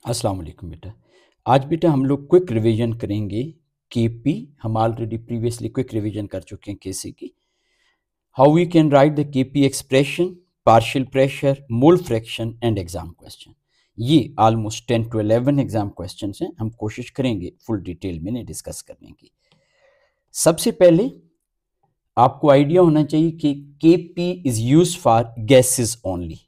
अस्सलाम वालेकुम बेटा। आज बेटा हम लोग क्विक रिवीजन करेंगे केपी। हम ऑलरेडी प्रीवियसली क्विक रिवीजन कर चुके हैं केसी की। How we can write the KP expression, partial pressure, mole fraction and exam question. ये ऑलमोस्ट 10 to 11 एग्जाम क्वेश्चन हैं। हम कोशिश करेंगे फुल डिटेल में डिस्कस करने की। सबसे पहले आपको आइडिया होना चाहिए कि KP is use for gases only.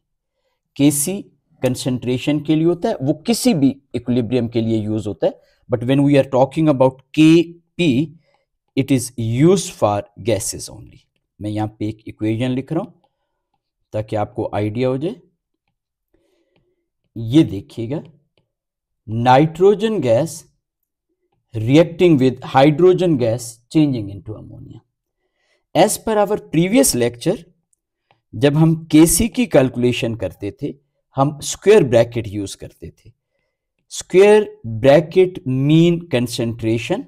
KC concentration के लिए होता है, वो किसी भी इक्विलिब्रियम के लिए यूज होता है, but when we are talking about KP it is use for gases only. मैं यहां पे एक इक्वेशन लिख रहा हूं ताकि आपको आइडिया हो जाए। ये देखिएगा, nitrogen gas reacting with hydrogen gas changing into ammonia. As per our previous lecture, जब हम केसी की कैलकुलेशन करते थे हम स्क्वायर ब्रैकेट यूज करते थे। Square bracket mean concentration,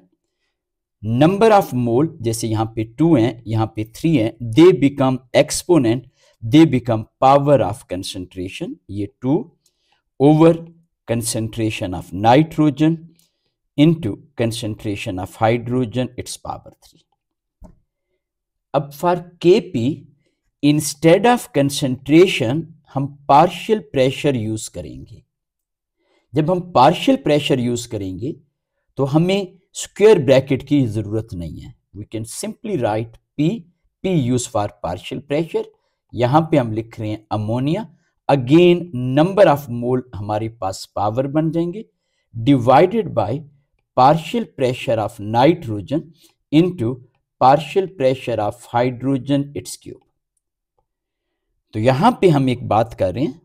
number of मोल, जैसे यहां पे 2 हैं, यहां पे 3 हैं, they become exponent, they become power of concentration. ये 2 over concentration of nitrogen into concentration of hydrogen, it's power 3। अब for KP instead of concentration हम पार्शियल प्रेशर यूज करेंगे। जब हम पार्शियल प्रेशर यूज करेंगे तो हमें स्क्वायर ब्रैकेट की जरूरत नहीं है। We can simply write P, P use for partial pressure. यहां पे हम लिख रहे हैं ammonia. Again number of mole हमारे पास पावर बन जाएंगे, divided by partial pressure of nitrogen into partial pressure of hydrogen, it's cube. तो यहां पे हम एक बात कर रहे हैं,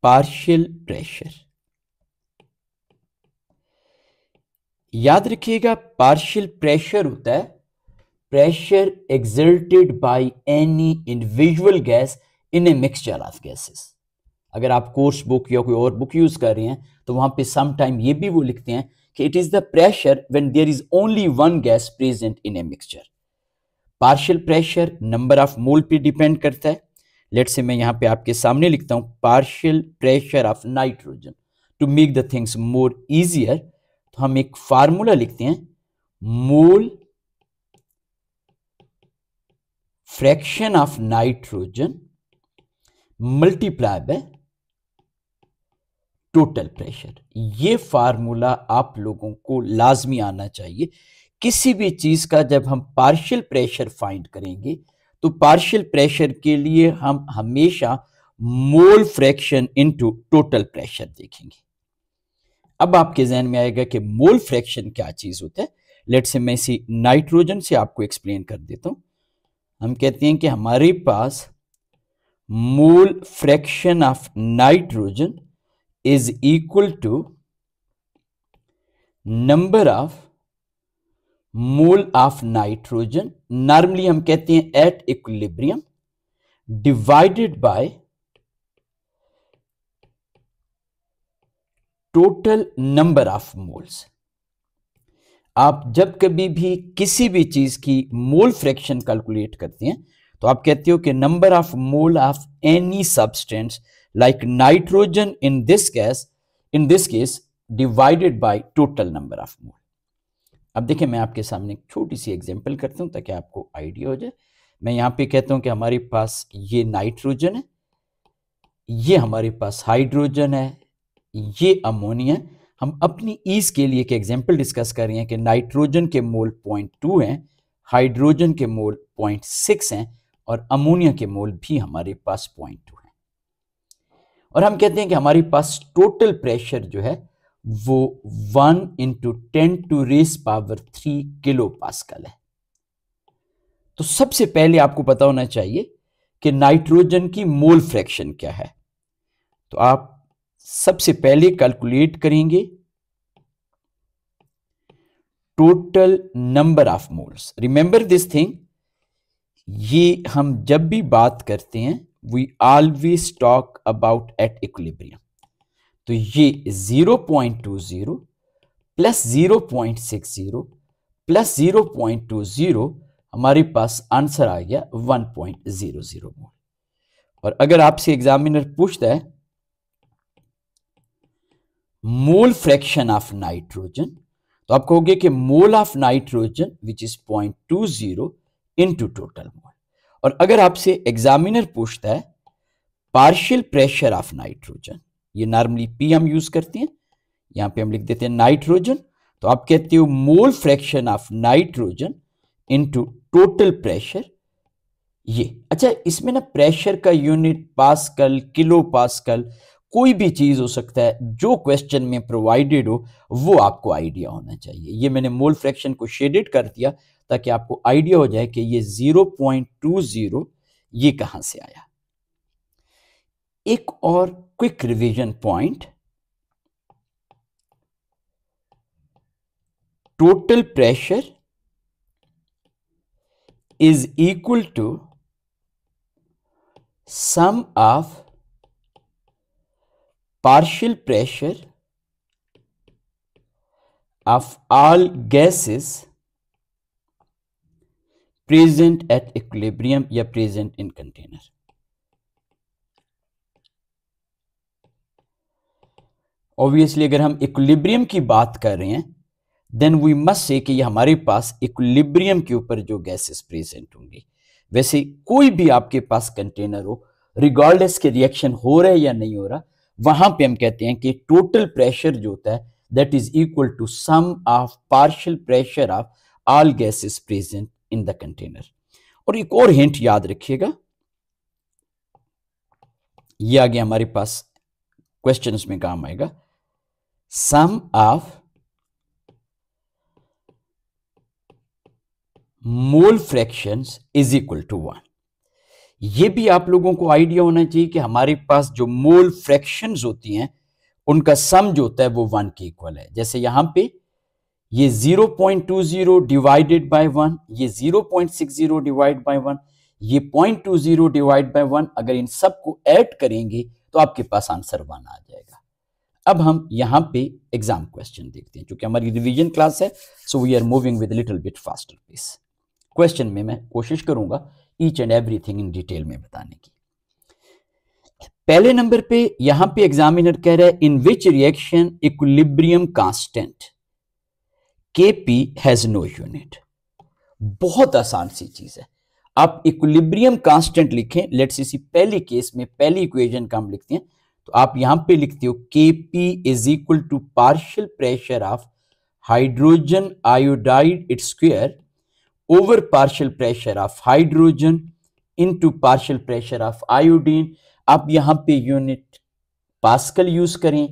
पार्शियल प्रेशर। याद रखिएगा, पार्शियल प्रेशर होता है pressure exerted by any individual gas in a mixture of gases. अगर आप कोर्स बुक या कोई और बुक यूज कर रहे हैं तो वहां पे सम टाइम ये भी वो लिखते हैं कि it is the pressure when there is only one gas present in a mixture. Partial pressure number of mole पे डिपेंड करता है। लेट्स से मैं यहां पे आपके सामने लिखता हूं partial pressure of nitrogen. To make the things more easier तो हम एक फार्मूला लिखते हैं, mole fraction of nitrogen multiply by total pressure. ये फार्मूला आप लोगों को लाजमी आना चाहिए। किसी भी चीज का जब हम पार्शियल प्रेशर फाइंड करेंगे तो पार्शियल प्रेशर के लिए हम हमेशा mole fraction into total pressure देखेंगे। अब आपके जहन में आएगा कि मोल फ्रैक्शन क्या चीज होता है। लेट्स से मैं इसी नाइट्रोजन से आपको एक्सप्लेन कर देता हूं। हम कहते हैं कि हमारे पास mole fraction of nitrogen is equal to number of mole of nitrogen, normally हम कहते हैं at equilibrium, divided by total number of moles. आप जब कभी भी किसी भी चीज की मोल फ्रैक्शन कैलकुलेट करते हैं तो आप कहते हो कि number of mole of any substance like nitrogen in this case divided by total number of मोल। अब देखिए, मैं आपके सामने एक छोटी सी एग्जांपल करता हूं ताकि आपको आइडिया हो जाए। मैं यहां पे कहता हूं कि हमारे पास ये नाइट्रोजन है, ये हमारे पास हाइड्रोजन है, ये अमोनिया। हम अपनी ईज के लिए एक एग्जांपल डिस्कस कर रहे हैं कि नाइट्रोजन के मोल 0.2 हैं, हाइड्रोजन के मोल 0.6 हैं और अमोनिया के मोल भी हमारे पास 0.2 हैं। और हम कहते हैं कि हमारे पास टोटल प्रेशर जो है वो 1 × 10⁻³ किलो पास्कल है। तो सबसे पहले आपको पता होना चाहिए कि नाइट्रोजन की मोल फ्रैक्शन क्या है। तो आप सबसे पहले कैलकुलेट करेंगे total number of moles. Remember this thing, ये हम जब भी बात करते हैं we always talk about at equilibrium. तो ये 0.20 प्लस 0.60 प्लस 0.20 हमारे पास आंसर आ गया 1.00 मोल। और अगर आपसे एग्जामिनर पूछता है मोल फ्रैक्शन ऑफ नाइट्रोजन, तो आप कहोगे कि मोल of nitrogen which is 0.20 into total mole. और अगर आपसे एग्जामिनर पूछता है पार्शियल प्रेशर ऑफ नाइट्रोजन, ये नॉर्मली पी हम यूज करते हैं, यहां पे हम लिख देते हैं नाइट्रोजन, तो आप कहते हो मोल fraction of nitrogen into total pressure ये। अच्छा, इसमें ना प्रेशर का यूनिट पास्कल, किलो पास्कल, कोई भी चीज हो सकता है, जो क्वेश्चन में प्रोवाइडेड हो वो आपको आइडिया होना चाहिए। ये मैंने मोल फ्रैक्शन को शेडेड कर दिया ताकि आपको आइडिया हो जाए कि ये 0.20 ये कहां से आया। एक और quick revision point, total pressure is equal to sum of partial pressure of all gases present at equilibrium या present in container। ऑब्वियसली अगर हम इक्विलिब्रियम की बात कर रहे हैं देन वी मस्ट से कि ये हमारे पास इक्विलिब्रियम के ऊपर जो गैसेस प्रेजेंट होंगी। वैसे कोई भी आपके पास कंटेनर हो, रिगार्डलेस के रिएक्शन हो रहा है या नहीं हो रहा, वहां पे हम कहते हैं कि टोटल प्रेशर जो होता है that is equal to sum of partial pressure of all gases present in the container. और एक और हिंट याद रखिएगा, ये आगे हमारे पास क्वेश्चंस में काम आएगा, sum of mole fractions is equal to 1। ये भी आप लोगों को आइडिया होना चाहिए कि हमारे पास जो मोल फ्रैक्शंस होती हैं उनका सम जो होता है वो 1 के इक्वल है। जैसे यहां पे ये 0.20 डिवाइडेड बाय 1, ये 0.60 डिवाइड बाय 1, ये 0.20 डिवाइड बाय 1, अगर इन सबको ऐड करेंगे तो आपके पास आंसर 1 आ जाएगा। अब हम यहां पे एग्जाम क्वेश्चन देखते हैं, क्योंकि हमारी रिवीजन क्लास है, so we are moving with little bit faster pace. Question में मैं कोशिश करूंगा each and everything in detail में बताने की। पहले नंबर पे यहां पे एग्जामिनर कह रहा है in which reaction equilibrium constant Kp has no unit. बहुत आसान सी चीज है, आप इक्विलिब्रियम कांस्टेंट लिखें। लेट्स इसी पहली केस में पहली इक्वेशन का हम लिखते हैं, तो आप यहां पे लिखते हो Kp is equal to partial pressure of hydrogen iodide it's square over partial pressure of hydrogen into partial pressure of iodine. आप यहां पे यूनिट पास्कल यूज करें,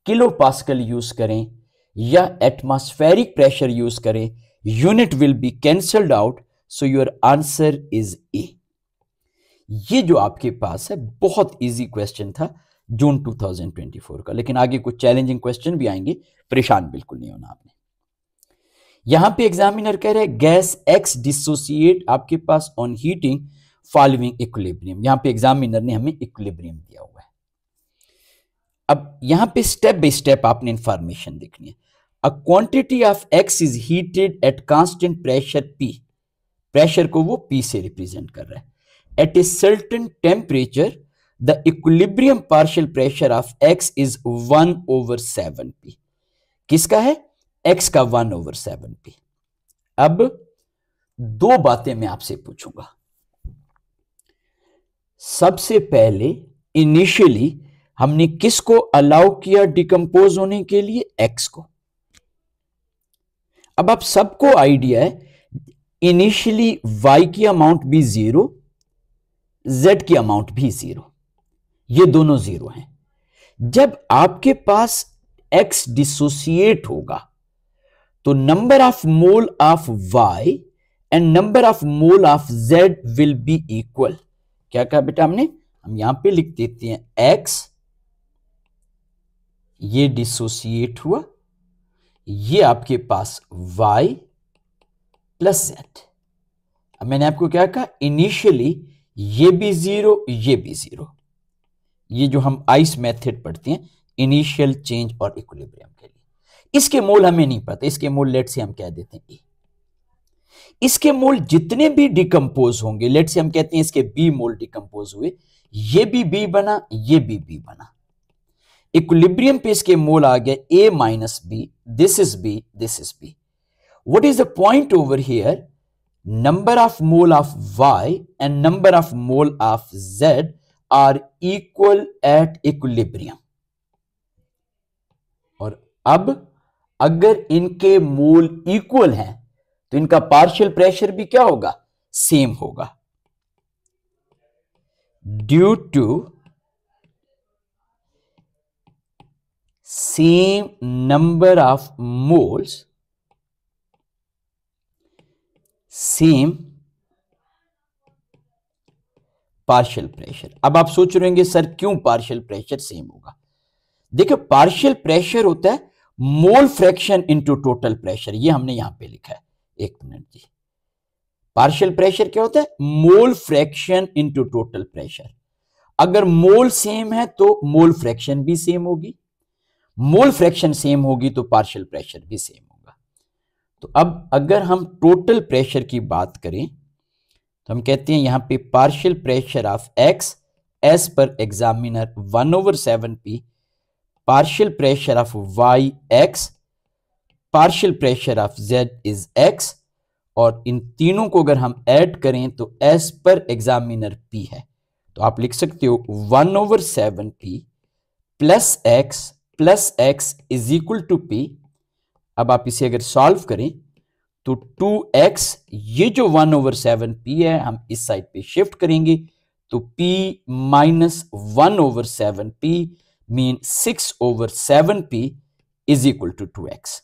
किलो पास्कल यूज करें या एटमॉस्फेरिक प्रेशर यूज करें, unit will be cancelled out, so your answer is A. ये जो आपके पास है बहुत इजी क्वेश्चन था जून 2024 का, लेकिन आगे कुछ चैलेंजिंग क्वेश्चन भी आएंगे, परेशान बिल्कुल नहीं होना आपने। यहां पे एग्जामिनर कह रहे हैं गैस एक्स डिसोसिएट आपके pass on heating following equilibrium. यहां पे एग्जामिनर ने हमें इक्विलिब्रियम दिया हुआ है। अब यहां पे स्टेप बाय स्टेप आपने इंफॉर्मेशन देखनी है। A quantity of X is heated at constant pressure P, pressure को वो पी से रिप्रेजेंट कर रहा है। At a certain temperature the equilibrium partial pressure of X is 1/7p। किसका है? एक्स का 1/7p। अब दो बातें मैं आपसे पूछूंगा। सबसे पहले इनिशियली हमने किसको अलाउ किया डिकम्पोज होने के लिए? एक्स को। अब आप सबको आइडिया है इनिशियली y की अमाउंट भी 0, z की अमाउंट भी 0, ये दोनों 0 हैं। जब आपके पास x डिसोसिएट होगा तो number of mole of y and number of mole of z will be equal. क्या कहा बेटा हमने? हम यहां पे लिख देते हैं x, ये डिसोसिएट हुआ, ये आपके पास y प्लस z। अब मैंने आपको क्या कहा? इनिशियली ये भी 0, ये भी 0। ये जो हम आइस मेथड पढ़ते हैं इनिशियल चेंज और इक्विलिब्रियम के लिए, इसके मोल हमें नहीं पता, इसके मोल लेट से हम कह देते हैं ए। इसके मोल जितने भी डिकम्पोज होंगे, लेट से हम कहते हैं इसके बी मोल डिकम्पोज हुए, ये भी B बना, ये भी B बना। इक्विलिब्रियम पे इसके मोल आ गए A minus B, this is B, this is B। What is the point over here? Number of mole of Y and number of mole of Z are equal at equilibrium. और अब अगर इनके मोल equal हैं तो इनका partial pressure भी क्या होगा? सेम होगा। Due to same number of moles, same partial pressure. अब आप सोच रहे होंगे सर क्यों पार्शियल प्रेशर सेम होगा? देखिए पार्शियल प्रेशर होता है mole fraction into total pressure, ये हमने यहां पे लिखा है। एक मिनट जी, पार्शियल प्रेशर क्या होता है? Mole fraction into total pressure. अगर मोल सेम है तो मोल फ्रैक्शन भी सेम होगी, मोल फ्रैक्शन सेम होगी तो पार्शियल प्रेशर भी सेम होगा। तो अब अगर हम टोटल प्रेशर की बात करें तो हम कहते हैं यहां पे partial pressure of X as per examiner 1/7p, partial pressure of Y X, partial pressure of Z is X, और इन तीनों को अगर हम ऐड करें तो एज पर एग्जामिनर p है। तो आप लिख सकते हो 1/7p plus X is equal to p। अब आप इसे अगर सॉल्व करें तो 2x, ये जो 1/7p है हम इस साइड पे शिफ्ट करेंगे तो p minus 1/7p mean 6/7p is equal to 2x,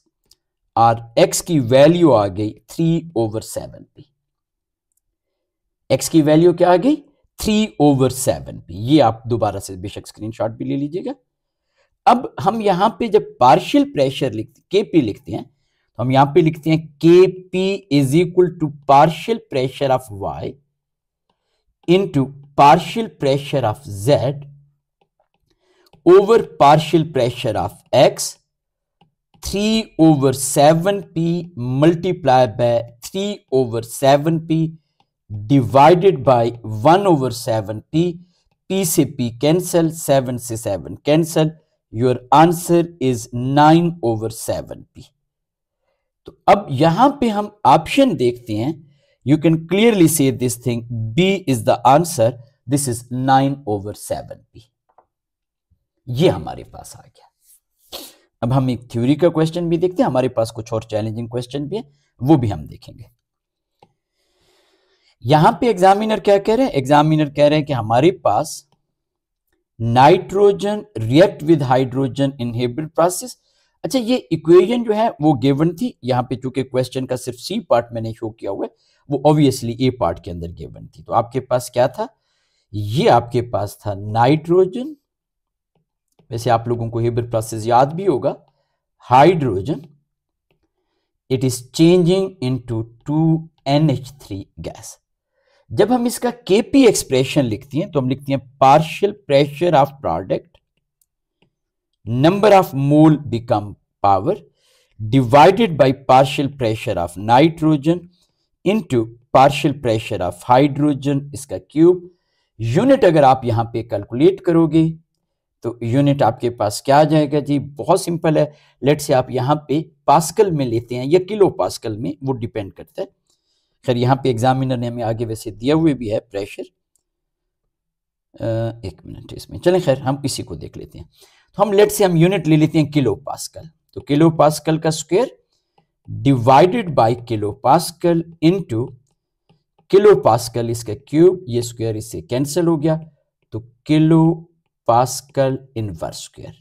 और x की वैल्यू आ गई 3/7p। x की वैल्यू क्या आ गई? 3/7p। ये आप दोबारा से बेशक स्क्रीनशॉट भी ले लीजिएगा। अब हम यहां पे जब पार्शियल प्रेशर लिखते kp लिखते हैं तो हम यहां पे लिखते हैं kp is equal to partial pressure of y into partial pressure of z over partial pressure of x, 3/7p multiply by 3/7p divided by 1/7p। p से p कैंसल, 7 से 7 cancel, your answer is 9/7p। तो अब यहां पे हम option देखते हैं, you can clearly see this thing, b is the answer, this is 9/7p। ये हमारे पास आ गया। अब हम एक थ्योरी का क्वेश्चन भी देखते हैं, हमारे पास कुछ और चैलेंजिंग क्वेश्चन भी है, वो भी हम देखेंगे। यहां पे एग्जामिनर क्या कह रहे हैं? एग्जामिनर कह रहे हैं कि हमारे पास nitrogen react with hydrogen in hybrid process. अच्छा, ये इक्वेशन जो है वो गिवन थी यहां पे, चूंकि क्वेश्चन का सिर्फ सी पार्ट मैंने शो किया हुआ है, वो ऑब्वियसली ए पार्ट के अंदर गिवन थी। तो आपके पास क्या था? ये आपके पास था नाइट्रोजन, वैसे आप लोगों को हाइब्रिड प्रोसेस याद भी होगा, hydrogen, it is changing into 2NH3 gas. जब हम इसका केपी एक्सप्रेशन लिखते हैं तो हम लिखते हैं partial pressure of product, number of mole become power divided by partial pressure of nitrogen into partial pressure of hydrogen, इसका क्यूब। यूनिट अगर आप यहां पे कैलकुलेट करोगे तो यूनिट आपके पास क्या आ जाएगा जी? बहुत सिंपल है। लेट से आप यहां पे पास्कल में लेते हैं या किलो पास्कल में, वो डिपेंड करता है। खैर यहां पे एग्जामिनर ने हमें आगे वैसे दिया हुए भी है प्रेशर, एक मिनट इसमें, चलें खैर हम इसी को देख लेते हैं। तो हम लेट से हम यूनिट ले लेते हैं किलो पास्कल, तो किलो पास्कल का square divided by kilo pascal into kilo pascal, इसका क्यूब, ये स्क्वायर इससे कैंसिल हो गया, तो किलो पास्कल इनवर्स स्क्वायर।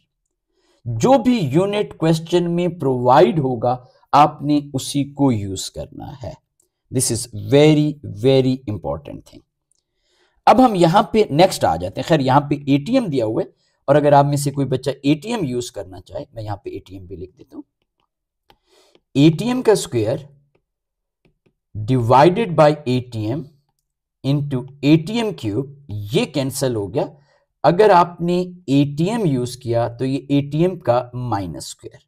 जो भी यूनिट क्वेश्चन में प्रोवाइड होगा आपने उसी को यूज करना है। This is very very important thing. अब हम यहां पे नेक्स्ट आ जाते हैं। खैर यहां पे एटीएम दिया हुआ है, और अगर आप में से कोई बच्चा एटीएम यूज करना चाहे, मैं यहां पे एटीएम भी लिख देता हूं। एटीएम का square divided bye ATM into ATM cube, ये कैंसिल हो गया। अगर आपने एटीएम यूज किया तो ये एटीएम का माइनस स्क्वायर।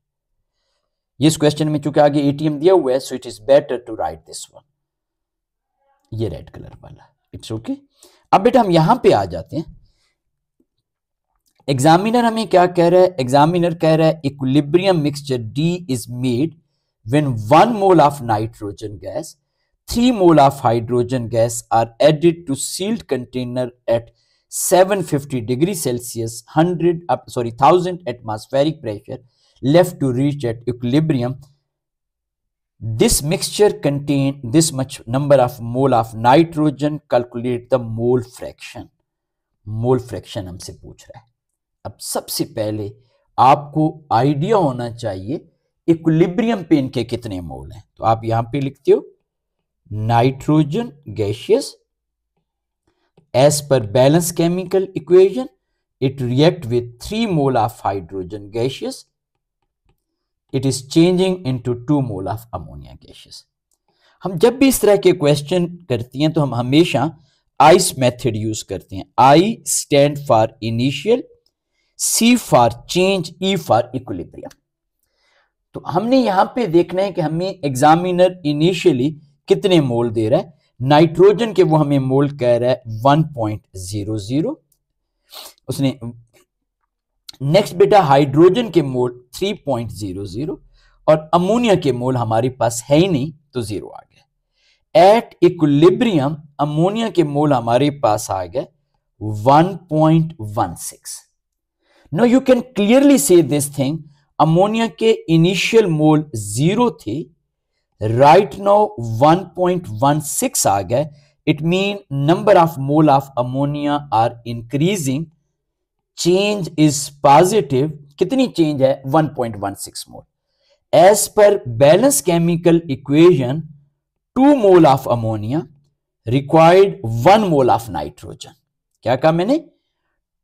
इस क्वेश्चन में चूंकि आगे एटीएम दिया हुआ है, so it is better to write this one, ये रेड कलर वाला, इट्स ओके। अब बेटा हम यहां पे आ जाते हैं। एग्जामिनर हमें क्या कह रहा है? एग्जामिनर कह रहा है equilibrium mixture D is made when 1 mole of nitrogen gas, 3 mole of hydrogen gas are added to sealed container at 750 degrees Celsius, 1000 atmospheric pressure, left to reach at equilibrium. This mixture contain this much number of mole of nitrogen. Calculate the mole fraction. Mole fraction हमसे पूछ रहा है। अब सबसे पहले आपको idea होना चाहिए इक्विलिब्रियम पे इनके कितने मोल हैं। तो आप यहां पे लिखते हो nitrogen gaseous as per balance chemical equation it react with 3 mole of hydrogen gaseous, it is changing into 2 mole of ammonia gaseous. हम जब भी इस तरह के क्वेश्चन करती हैं तो हम हमेशा आइस मेथड यूज करते हैं। I stand for initial, C for change, E for equilibrium. तो हमने यहां पे देखना है कि हमें एग्जामिनर इनिशियली कितने मोल दे रहा है। नाइट्रोजन के वो हमें मोल कह रहा है 1.00, उसने नेक्स्ट बेटा हाइड्रोजन के मोल 3.00 और अमोनिया के मोल हमारे पास है ही नहीं तो 0 आ गया। एट इक्विलिब्रियम अमोनिया के मोल हमारे पास आ गए 1.16। No you can clearly see this thing, ammonia के इनिशियल मोल 0 थे, राइट नाउ 1.16 आ गए। It mean number of mole of ammonia are increasing, change is positive. कितनी चेंज है? 1.16 mole. As per balance chemical equation 2 mole of ammonia required 1 mole of nitrogen. क्या कहा मैंने?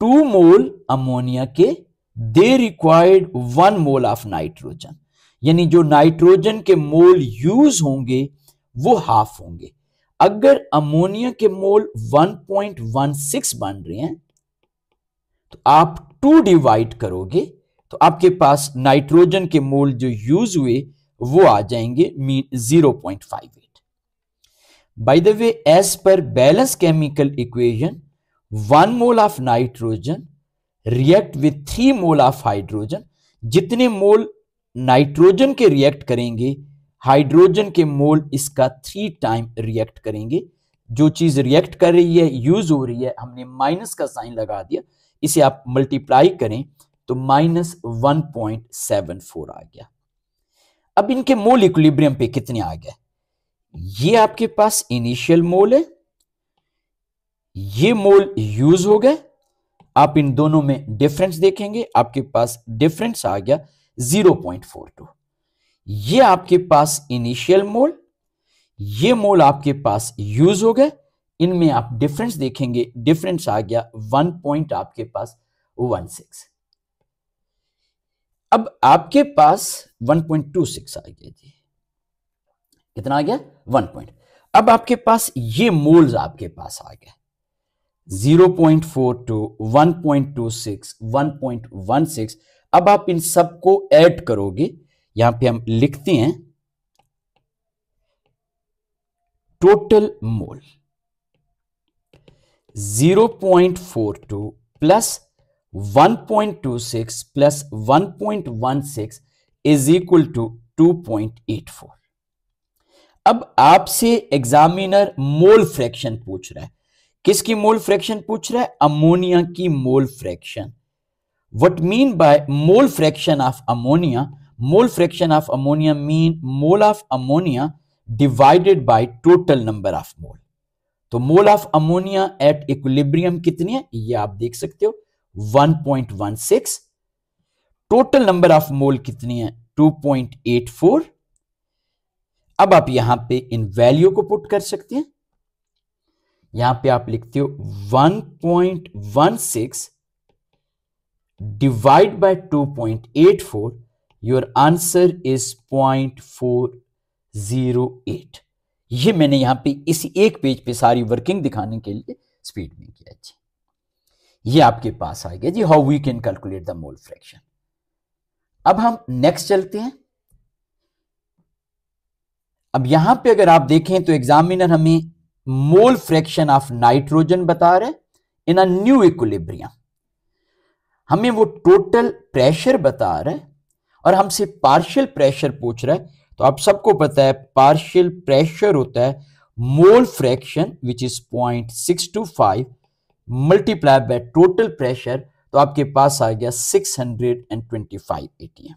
2 mole ammonia के they required 1 mole of nitrogen, यानी जो nitrogen के मोल use होंगे वो हाफ होंगे। अगर अमोनिया के मोल 1.16 बन रहे हैं तो आप 2 डिवाइड करोगे तो आपके पास नाइट्रोजन के मोल जो यूज हुए वो आ जाएंगे 0.58। By the way as per balance chemical equation 1 mole of nitrogen react with 3 mole of hydrogen. जितने मोल नाइट्रोजन के रिएक्ट करेंगे हाइड्रोजन के मोल इसका 3 टाइम रिएक्ट करेंगे। जो चीज रिएक्ट कर रही है, यूज हो रही है, हमने माइनस का साइन लगा दिया, इसे आप मल्टीप्लाई करें तो -1.74 आ गया। अब इनके मोल इक्विलिब्रियम पे कितने आ गए? ये आपके पास इनिशियल मोल है, ये मोल यूज हो गए। आप इन दोनों में डिफरेंस देखेंगे, आपके पास डिफरेंस आ गया 0.42। ये आपके पास इनिशियल मोल, ये मोल आपके पास यूज हो गए। इनमें आप डिफरेंस देखेंगे, डिफरेंस आ गया 1 आपके पास 16। अब आपके पास 1.26 आ गया जी। कितना आ गया? 1 अब आपके पास ये मोल्स आपके पास आ गए 0.42, 1.26, 1.16। अब आप इन सबको ऐड करोगे, यहां पे हम लिखते हैं total mole 0.42 plus 1.26 plus 1.16 is equal to 2.84। अब आपसे एग्जामिनर मोल फ्रैक्शन पूछ रहा है। किसकी मोल फ्रैक्शन पूछ रहा है? अमोनिया की mole fraction. What mean by mole fraction of ammonia? Mole fraction of ammonia mean mole of ammonia divided by total number of mole. तो mole of ammonia at equilibrium कितनी है ये आप देख सकते हो 1.16। टोटल नंबर ऑफ मोल कितनी है 2.84। अब आप यहां पे इन वैल्यू को पुट कर सकते हैं। यहां पे आप लिखते हो 1.16 divide by 2.84, your answer is 0.408। ये मैंने यहां पे इसी एक पेज पे सारी वर्किंग दिखाने के लिए स्पीड में किया जी। ये आपके पास आ गया जी how we can calculate the mole fraction. अब हम नेक्स्ट चलते हैं। अब यहां पे अगर आप देखें तो एग्जामिनर हमें मोल फ्रैक्शन ऑफ नाइट्रोजन बता रहे इन अ न्यू इक्विलिब्रियम। हमें वो टोटल प्रेशर बता रहा है और हमसे पार्शियल प्रेशर पूछ रहा है। तो आप सबको पता है पार्शियल प्रेशर होता है mole fraction which is 0.625 multiply by total pressure, तो आपके पास आ गया 625 atm।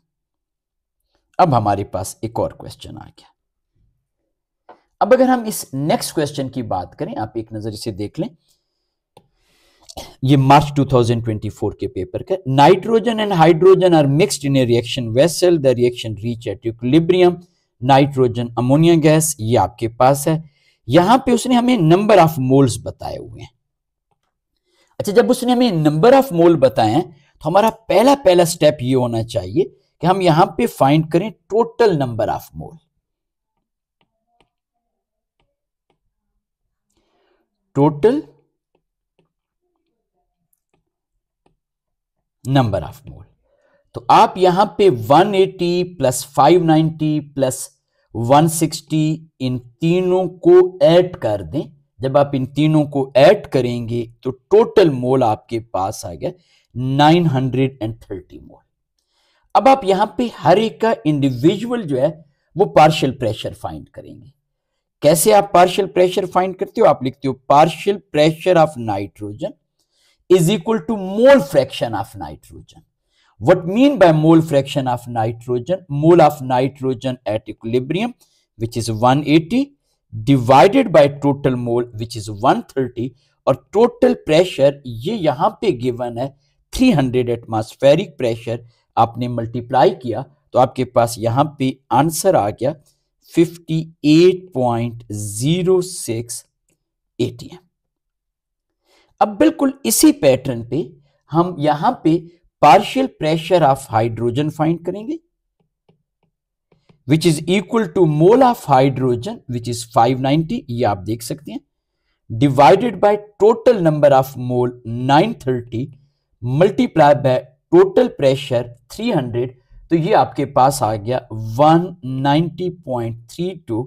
अब हमारे पास एक और क्वेश्चन आ गया। अब अगर हम इस नेक्स्ट क्वेश्चन की बात करें, आप एक नजर इसे देख लें, ये मार्च 2024 के पेपर का। Nitrogen and hydrogen are mixed in a reaction vessel, the reaction reach at equilibrium, nitrogen ammonia gas, ये आपके पास है। यहां पे उसने हमें नंबर ऑफ मोल्स बताए हुए हैं। अच्छा, जब उसने हमें नंबर ऑफ मोल बताए हैं तो हमारा पहला स्टेप ये होना चाहिए कि हम यहां पे फाइंड करें total number of mole. Total number of mole, तो आप यहां पे 180 प्लस 590 प्लस 160 इन तीनों को ऐड कर दें। जब आप इन तीनों को ऐड करेंगे तो टोटल मोल आपके पास आ गया 930 मोल। अब आप यहां पे हर एक का इंडिविजुअल जो है वो पार्शियल प्रेशर फाइंड करेंगे। कैसे आप पार्शियल प्रेशर फाइंड करते हो? आप लिखते हो partial pressure of nitrogen is equal to mole fraction of nitrogen. What mean by mole fraction of nitrogen? Mole of nitrogen at equilibrium, which is 180, divided by total mole, which is 130, और total pressure ये यहां पे given है 300 atmospheric pressure, आपने multiply किया तो आपके पास यहां पे आंसर आ गया 58.06 atm। अब बिल्कुल इसी पैटर्न पे हम यहां पे partial pressure of hydrogen find करेंगे, which is equal to mole of hydrogen which is 590, ये आप देख सकते हैं, divided by total number of mole 930 multiply by total pressure 300, तो ये आपके पास आ गया 190.32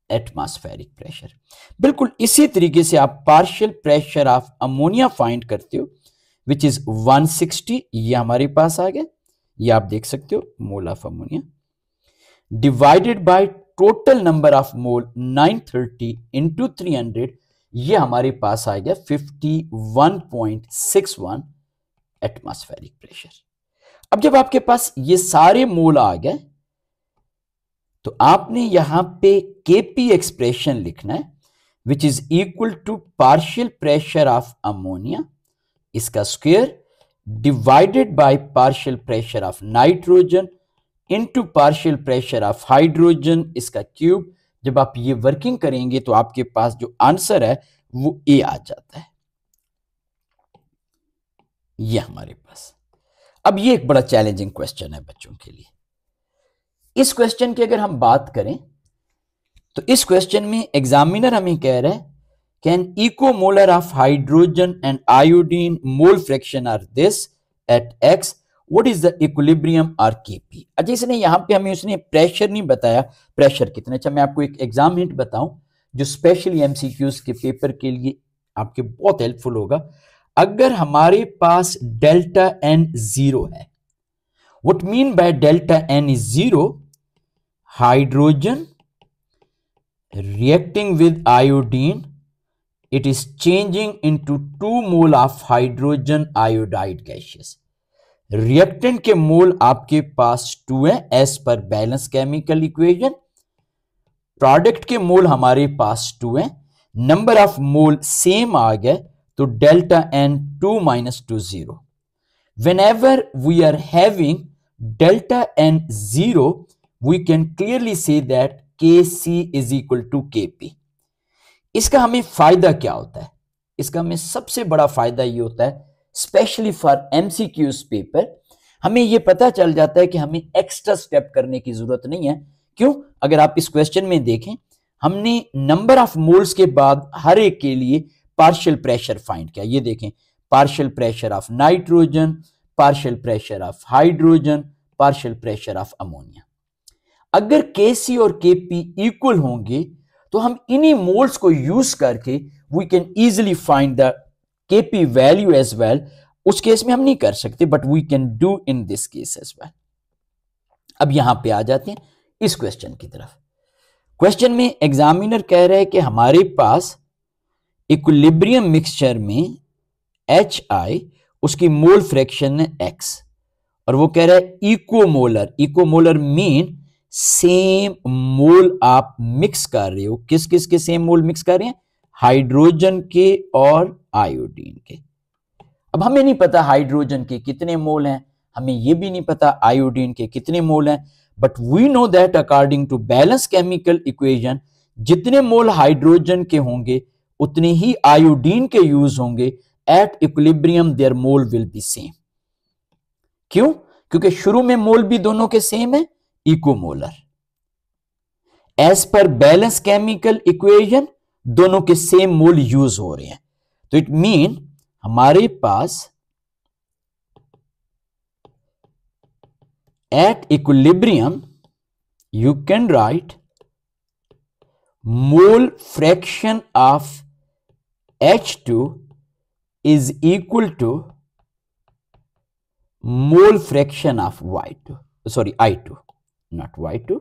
एटमॉस्फेरिक प्रेशर। बिल्कुल इसी तरीके से आप partial pressure of ammonia find करते हो विच इज 160, ये हमारे पास आ गया, ये आप देख सकते हो मोल of ammonia, divided by total number of mole 930 into 300, ये हमारे पास आ गया 51.61 एटमॉस्फेरिक प्रेशर। अब जब आपके पास ये सारे मोल आ गए तो आपने यहां पे केपी एक्सप्रेशन लिखना है which is equal to partial pressure of ammonia इसका square divided by partial pressure of nitrogen into partial pressure of hydrogen इसका क्यूब। जब आप ये वर्किंग करेंगे तो आपके पास जो आंसर है वो ए आ जाता है, ये हमारे पास। अब ये एक बड़ा चैलेंजिंग क्वेश्चन है बच्चों के लिए। इस क्वेश्चन की अगर हम बात करें तो इस क्वेश्चन में एग्जामिनर हमें कह रहा है can equimolar of hydrogen and iodine mole fraction are this at X, what is the equilibrium or KP. अच्छा, इसने यहां पे हमें उसने प्रेशर नहीं बताया, प्रेशर कितना। अच्छा, मैं आपको एक एग्जाम हिंट बताऊं जो स्पेशली एमसीक्यूज के पेपर के लिए आपके बहुत हेल्पफुल होगा। अगर हमारे पास डेल्टा एन जीरो है, what mean by delta N is zero, hydrogen reacting with iodine, it is changing into 2 mole of hydrogen iodide gaseous। Reactant के मोल आपके पास 2 है as per balance chemical equation, product के मोल हमारे पास 2 है, नंबर ऑफ मोल सेम आ गए तो delta N 2 minus 2 0। whenever we are having delta n 0 we can clearly say that Kc is equal to Kp। इसका हमें फायदा क्या होता है? इसका हमें सबसे बड़ा फायदा ये होता है स्पेशली फॉर एमसीक्यूज पेपर, हमें ये पता चल जाता है कि हमें एक्स्ट्रा स्टेप करने की जरूरत नहीं है। क्यों? अगर आप इस क्वेश्चन में देखें, हमने नंबर ऑफ मोल्स के बाद हर एक के लिए पार्शियल प्रेशर फाइंड किया। ये देखें, partial pressure of nitrogen, partial pressure of hydrogen, partial pressure of ammonia. अगर Kc और Kp इक्वल होंगे तो हम इन्हीं मोल्स को यूज करके we can easily find the Kp value as well, उस केस में हम नहीं कर सकते, but we can do in this case as well. अब यहां पे आ जाते हैं इस क्वेश्चन की तरफ। क्वेश्चन में एग्जामिनर कह रहे हैं कि हमारे पास इक्विलिब्रियम मिक्सचर में HI, उसकी मोल फ्रैक्शन है X, और वो कह रहा है इकोमोलर। इकोमोलर मीन सेम मोल आप मिक्स कर रहे हो। किस किस के सेम मोल मिक्स कर रहे हैं? हाइड्रोजन के और आयोडीन के। अब हमें नहीं पता हाइड्रोजन के कितने मोल हैं, हमें यह भी नहीं पता आयोडीन के कितने मोल हैं, but we know that according to balance chemical equation जितने मोल हाइड्रोजन के होंगे उतने ही आयोडीन के यूज होंगे। At equilibrium their mole will be same. क्यों? क्योंकि शुरू में मोल भी दोनों के सेम है, equimolar. As per balance chemical equation दोनों के सेम मोल यूज हो रहे हैं, तो इट मीन हमारे पास at equilibrium you can write mole fraction of H2 is equal to mole fraction of Y2, sorry I2, not Y2,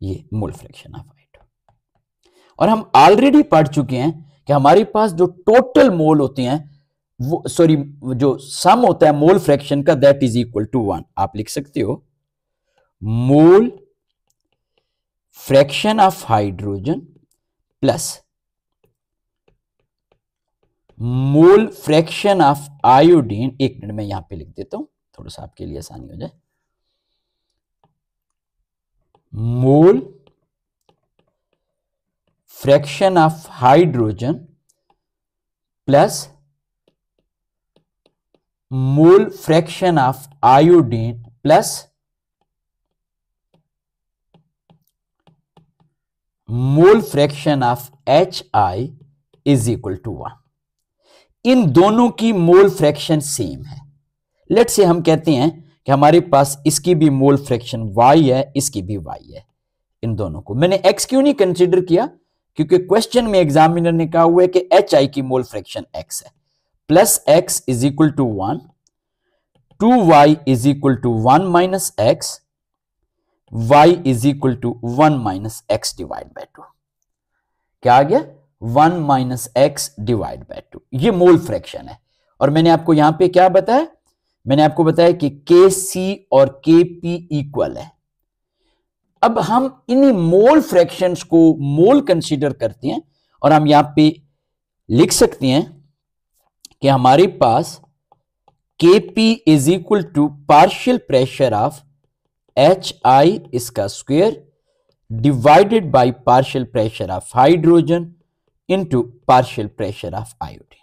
ये मोल फ्रैक्शन ऑफ I2। और हम ऑलरेडी पढ़ चुके हैं कि हमारे पास जो टोटल मोल होते हैं वो, सॉरी, जो सम होता है मोल फ्रैक्शन का, दैट इज इक्वल टू 1। आप लिख सकते हो मोल fraction of hydrogen plus mole fraction of iodine. एक मिनट में यहां पे लिख देता हूं, थोड़ा सा आपके लिए आसानी हो जाए। Mole fraction of hydrogen plus mole fraction of iodine plus mole fraction of HI is equal to 1। इन दोनों की मोल फ्रैक्शन सेम है। लेट्स से हम कहते हैं कि हमारे पास इसकी भी मोल फ्रैक्शन Y है, इसकी भी Y है। इन दोनों को मैंने X क्यों नहीं कंसीडर किया? क्योंकि क्वेश्चन में एग्जामिनर ने कहा हुआ है कि HI की मोल फ्रैक्शन X है। Plus X is equal to 1, 2Y is equal to 1 minus X, Y is equal to 1 minus X divide by 2। क्या आ गया? 1 माइनस X डिवाइड बाय 2। ये मोल फ्रैक्शन है। और मैंने आपको यहां पे क्या बताया? मैंने आपको बताया कि Kc और Kp इक्वल है। अब हम इन्हीं मोल फ्रैक्शंस को मोल कंसीडर करते हैं और हम यहां पे लिख सकते हैं कि हमारे पास Kp is equal to partial pressure of HI इसका square divided by partial pressure of hydrogen into partial pressure of iodine.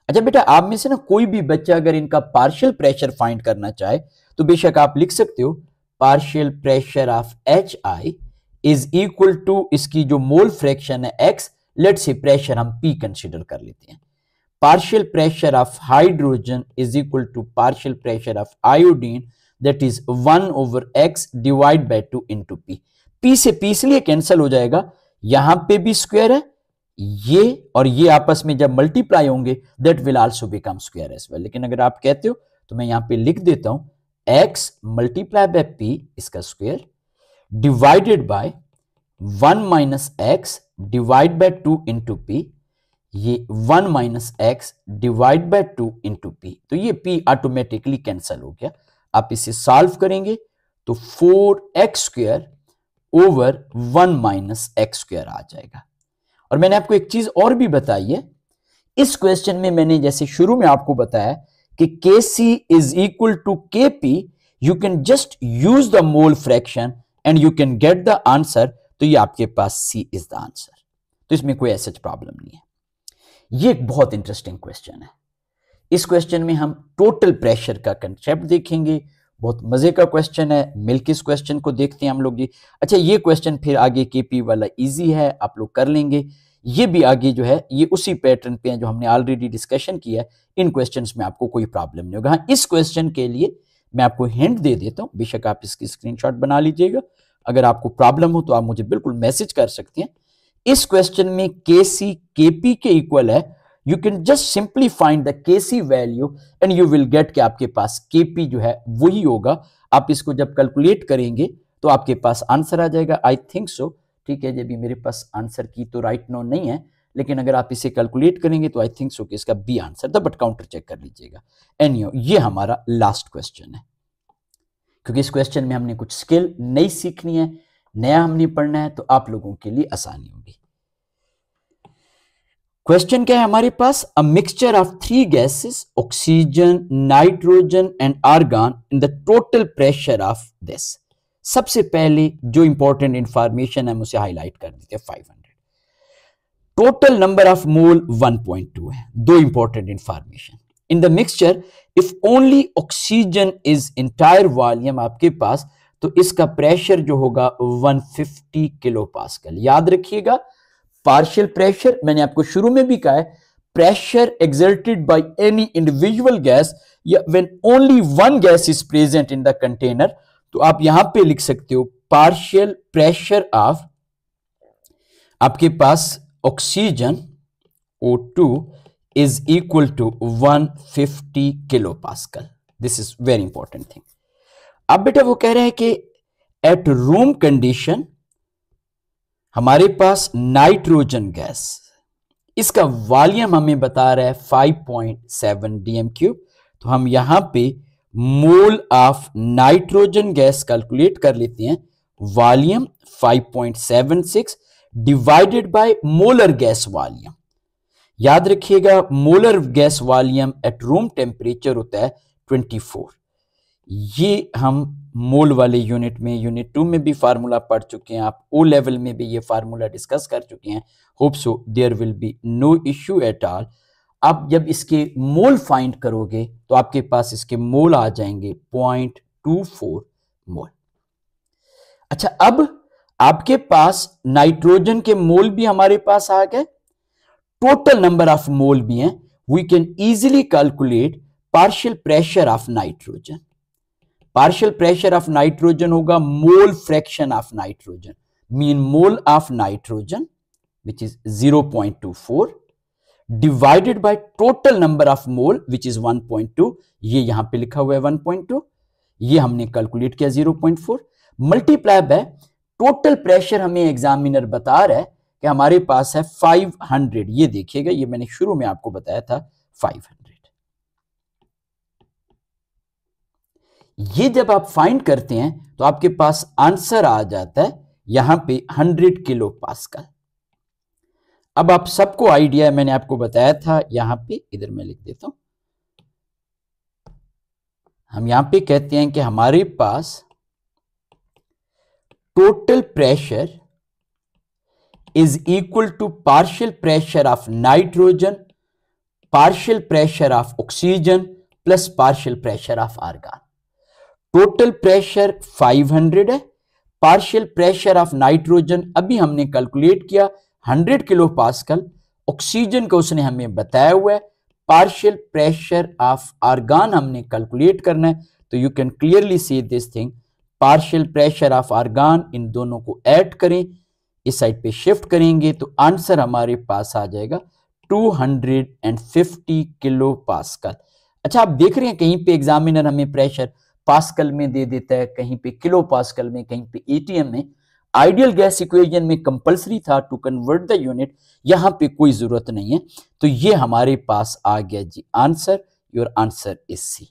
अच्छा बेटा, आप में से ना कोई भी बच्चा अगर इनका पार्शियल प्रेशर फाइंड करना चाहे तो बेशक आप लिख सकते हो partial pressure of HI is equal to इसकी जो मोल फ्रैक्शन है X, लेट्स से प्रेशर हम P कंसीडर कर लेते हैं। Partial pressure of hydrogen is equal to partial pressure of iodine, that is 1 over X divide by 2 into P। P से P इसलिए cancel हो जाएगा, यहां पे भी स्क्वायर है, ये और ये आपस में जब मल्टीप्लाई होंगे that will also become square as well. लेकिन अगर आप कहते हो तो मैं यहां पे लिख देता हूं X मल्टीप्लाई बाय P इसका square divided bye 1 minus X divide by 2 into P, ये 1 minus X divide by 2 into P। तो ये P ऑटोमेटिकली कैंसिल हो गया। आप इसे सॉल्व करेंगे तो 4x square over 1 minus x square आ जाएगा। और मैंने आपको एक चीज और भी बताई है, इस क्वेश्चन में मैंने जैसे शुरू में आपको बताया कि Kc is equal to Kp, you can just use the mole fraction and you can get the answer. तो ये आपके पास C इज द आंसर। तो इसमें कोई ऐसा प्रॉब्लम नहीं है। ये एक बहुत इंटरेस्टिंग क्वेश्चन है। इस क्वेश्चन में हम टोटल प्रेशर का कंसेप्ट देखेंगे। बहुत मजे का क्वेश्चन है। मिलके इस क्वेश्चन को देखते हैं हम लोग जी। अच्छा, ये क्वेश्चन फिर आगे Kp वाला इजी है, आप लोग कर लेंगे। ये भी आगे जो है ये उसी पैटर्न पे है जो हमने ऑलरेडी डिस्कशन किया है। इन क्वेश्चंस में आपको कोई प्रॉब्लम नहीं होगा। हाँ, इस क्वेश्चन के लिए मैं आपको हिंट दे देता हूं, बेशक आप इसकी स्क्रीनशॉट बना लीजिएगा। अगर आपको प्रॉब्लम हो तो आप मुझे बिल्कुल मैसेज कर सकते हैं। इस क्वेश्चन में Kc Kp के इक्वल है, you can just simply find the KC value and you will get कि आपके पास केपी जो है वही होगा। आप इसको जब कैलकुलेट करेंगे तो आपके पास आंसर आ जाएगा। आई थिंक सो, ठीक है, जब भी मेरे पास आंसर की तो राइट नो नहीं है, लेकिन अगर आप इसे कैलकुलेट करेंगे तो आई थिंक सो कि इसका बी आंसर था, बट काउंटर चेक कर लीजिएगा। एनीहो, ये हमारा लास्ट क्वेश्चन है, क्योंकि इस क्वेश्चन में हमने कुछ स्किल नई सीखनी है, नया हमने पढ़ना है, तो आप लोगों के लिए आसानी होगी। क्वेश्चन क्या है हमारे पास? A mixture of 3 gases oxygen, nitrogen and argon in the total pressure of this. सबसे पहले जो इंपॉर्टेंट इंफॉर्मेशन है हम उसे हाईलाइट कर देते हैं। 500 टोटल नंबर ऑफ मोल 1.2 है। दो important information in the mixture, if only oxygen is entire volume आपके पास, तो इसका प्रेशर जो होगा 150 किलो पास्कल। याद रखिएगा, पार्शियल प्रेशर मैंने आपको शुरू में भी कहा है, pressure exerted by any individual gas या when only one gas is present in the container, तो आप यहां पे लिख सकते हो पार्शियल प्रेशर ऑफ आपके पास oxygen O2 is equal to 150 kilo pascal. This is very important thing. अब बेटा वो कह रहे हैं कि एट रूम कंडीशन हमारे पास नाइट्रोजन गैस, इसका वॉल्यूम हमें बता रहा है 5.7 dm³। तो हम यहां पे मोल ऑफ नाइट्रोजन गैस कैलकुलेट कर लेते हैं। Volume 5.76 divided by molar gas volume. याद रखिएगा, molar gas volume at room temperature होता है 24। ये हम मोल वाले यूनिट में, यूनिट 2 में भी फार्मूला पढ़ चुके हैं, आप ओ लेवल में भी ये फार्मूला डिस्कस कर चुके हैं। Hope so there will be no issue at all. आप जब इसके मोल फाइंड करोगे तो आपके पास इसके मोल आ जाएंगे 0.24 मोल। अच्छा, अब आपके पास नाइट्रोजन के मोल भी हमारे पास आ गए, टोटल नंबर ऑफ मोल भी हैं। We can easily calculate partial pressure of nitrogen. Partial pressure of nitrogen होगा mole fraction of nitrogen, mean mole of nitrogen which is 0.24 divided by total number of mole which is 1.2। ये यहां पे लिखा हुआ है 1.2, ये हमने कैलकुलेट किया 0.4 मल्टीप्लाई बाय टोटल प्रेशर। हमें एग्जामिनर बता रहा है कि हमारे पास है 500। ये देखिएगा, ये मैंने शुरू में आपको बताया था 500। ये जब आप फाइंड करते हैं तो आपके पास आंसर आ जाता है यहां पे 100 किलो पास्कल। अब आप सबको आइडिया है, मैंने आपको बताया था, यहां पे इधर मैं लिख देता हूं। हम यहां पे कहते हैं कि हमारे पास total pressure is equal to partial pressure of nitrogen, partial pressure of oxygen plus partial pressure of argon. Total pressure 500 है, पार्शियल प्रेशर ऑफ नाइट्रोजन अभी हमने कैलकुलेट किया 100 किलो पास्कल, ऑक्सीजन को उसने हमें बताया हुआ है, पार्शियल प्रेशर ऑफ आर्गन हमने कैलकुलेट करना है। तो you can clearly see this thing, partial pressure of argon, इन दोनों को ऐड करें, इस साइड पे शिफ्ट करेंगे तो आंसर हमारे पास आ जाएगा 250 किलो पास्कल। अच्छा, आप देख रहे हैं कहीं पे एग्जामिनर हमें प्रेशर पास्कल में दे देता है, कहीं पे किलो पास्कल में, कहीं पे एटीएम में। आइडियल गैस इक्वेशन में कंपलसरी था टू कन्वर्ट द यूनिट, यहां पे कोई जरूरत नहीं है। तो ये हमारे पास आ गया जी answer. Your answer is C.